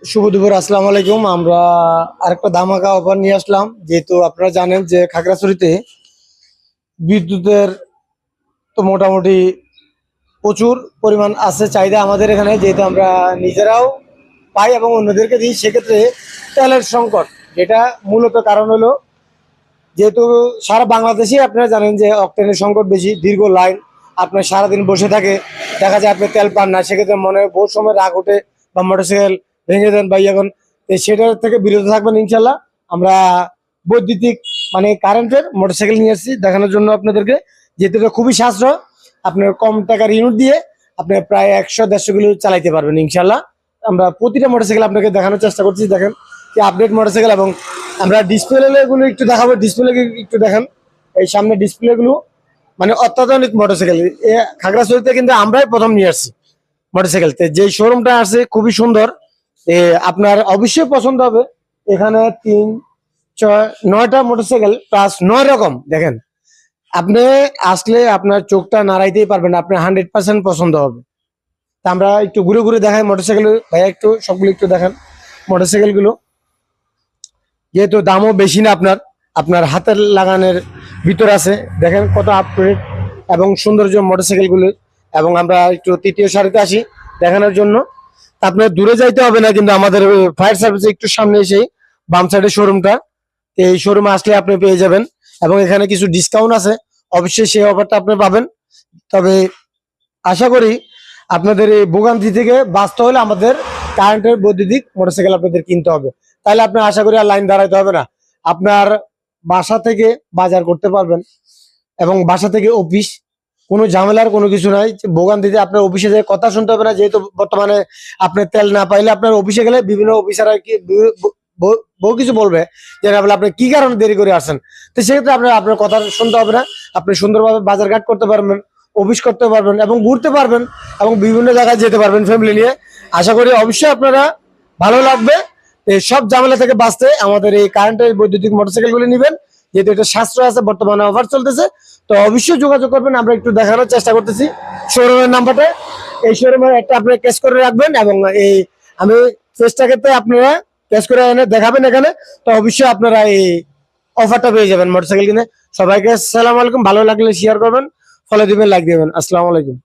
শুভ দুপুর, আসসালামু আলাইকুম। আমরা আরেকটা ধামাকা অফার নিয়ে আসলাম। যেহেতু আপনারা জানেন যে খাগড়াছড়িতে বিদ্যুতের তো মোটামুটি প্রচুর পরিমাণ আছে চাহিদা আমাদের এখানে, যেহেতু আমরা নিজেরাও পাই এবং অন্যদেরকে দিই। সেক্ষেত্রে তেলের সংকট, যেটা মূলত কারণ হলো যেহেতু সারা বাংলাদেশে আপনারা জানেন যে অকটেনের সংকট বেশি, দীর্ঘ লাইন, আপনার সারাদিন বসে থাকে, দেখা যায় আপনি তেল পান না। সেক্ষেত্রে মনে বহু সময় রাগ ওঠে বা মোটরসাইকেল ভেঙে দেন বা এখন সেটার থেকে বিরত থাকবেন ইনশাল্লাহ। আমরা বৈদ্যুতিক মানে কারেন্টের মোটরসাইকেল নিয়ে এসেছি দেখানোর জন্য আপনাদেরকে, যেহেতু এটা খুবই সাশ্রয়। আপনার কম টাকার ইউনিট দিয়ে আপনি প্রায় 100-150 কিলো চালাইতে পারবেন ইনশাল্লাহ। আমরা প্রতিটা মোটরসাইকেল আপনাকে দেখানোর চেষ্টা করছি। দেখেন কি আপডেট মোটরসাইকেল, এবং আমরা ডিসপ্লে গুলো একটু দেখাবো। ডিসপ্লে একটু দেখেন, এই সামনে ডিসপ্লে গুলো মানে অত্যাধুনিক মোটরসাইকেল। খাগড়াছড়িতে কিন্তু আমরাই প্রথম নিয়ে আসছি মোটরসাইকেল। যে শোরুমটা আছে খুবই সুন্দর, আপনার অবশ্যই পছন্দ হবে। এখানে 3, 6, 9টা মোটরসাইকেল প্লাস 9 রকম। দেখেন আপনি আসলে আপনার চোখটা নাড়াইতেই পারবেন, আপনার 100% পছন্দ হবে। তা আমরা একটু ঘুরে ঘুরে দেখাই মোটরসাইকেল। ভাইয়া একটু সবগুলো একটু দেখেন মোটরসাইকেল গুলো, যেহেতু দামও বেশি না, আপনার আপনার হাতের লাগানোর ভিতর আছে। দেখেন কত আপডেট এবং সৌন্দর্য মোটরসাইকেল গুলো। এবং আমরা একটু তৃতীয় সারিতে আসি দেখানোর জন্য। তা আপনার দূরে যাইতে হবে না, কিন্তু আমাদের ফায়ার সার্ভিসে একটু সামনে এসেই বাম সাইডের শোরুমটা, এই শোরুমে আসলে আপনি পেয়ে যাবেন। এবং এখানে কিছু ডিসকাউন্ট আছে, অবশ্যই সেই অফারটা আপনি পাবেন। তবে আশা করি আপনাদের এই ভোগান্তি থেকে বাঁচতে হলে আমাদের কারেন্টের বৈদ্যুতিক মোটরসাইকেল আপনাদের কিনতে হবে। তাহলে আপনার আশা করি আর লাইন দাঁড়াইতে হবে না। আপনার বাসা থেকে বাজার করতে পারবেন এবং বাসা থেকে অফিস, কোনো ঝামেলার কোনো কিছু নাই। ভোগান্তিতে আপনার অফিসে যে কথা শুনতে হবে না, যেহেতু বর্তমানে আপনি তেল না পাইলে আপনার অফিসে গেলে বিভিন্ন অফিসাররা কি বহু কিছু বলবে যে আপনি কি কারণে দেরি করে আসেন। তো সেক্ষেত্রে আপনার আপনার কথা শুনতে হবে না, আপনি সুন্দরভাবে বাজারঘাট করতে পারবেন, অফিস করতে পারবেন এবং ঘুরতে পারবেন এবং বিভিন্ন জায়গায় যেতে পারবেন ফ্যামিলি নিয়ে। আশা করি অবশ্যই আপনারা ভালো লাগবে। এই সব ঝামেলা থেকে বাঁচতে আমাদের এই কারেন্টের বৈদ্যুতিক মোটরসাইকেল গুলি নিবেন, যেহেতু এটা সাশ্রয় আছে, বর্তমানে অফার চলতেছে। তো অবশ্যই যোগাযোগ করবেন। আমরা একটু দেখানোর চেষ্টা করতেছি শোরুমের নাম্বারটা। এই শোরুমের একটা আপনি ক্যাশ করে রাখবেন এবং এই আমি চেষ্টা করতে আপনারা ক্যাশ করে এনে দেখাবেন এখানে। তো অবশ্যই আপনারা এই অফারটা পেয়ে যাবেন মোটরসাইকেল কিনে। সবাইকে আসসালামু আলাইকুম। ভালো লাগলে শেয়ার করবেন, ফলো দিবেন, লাইক দিবেন। আসসালামু আলাইকুম।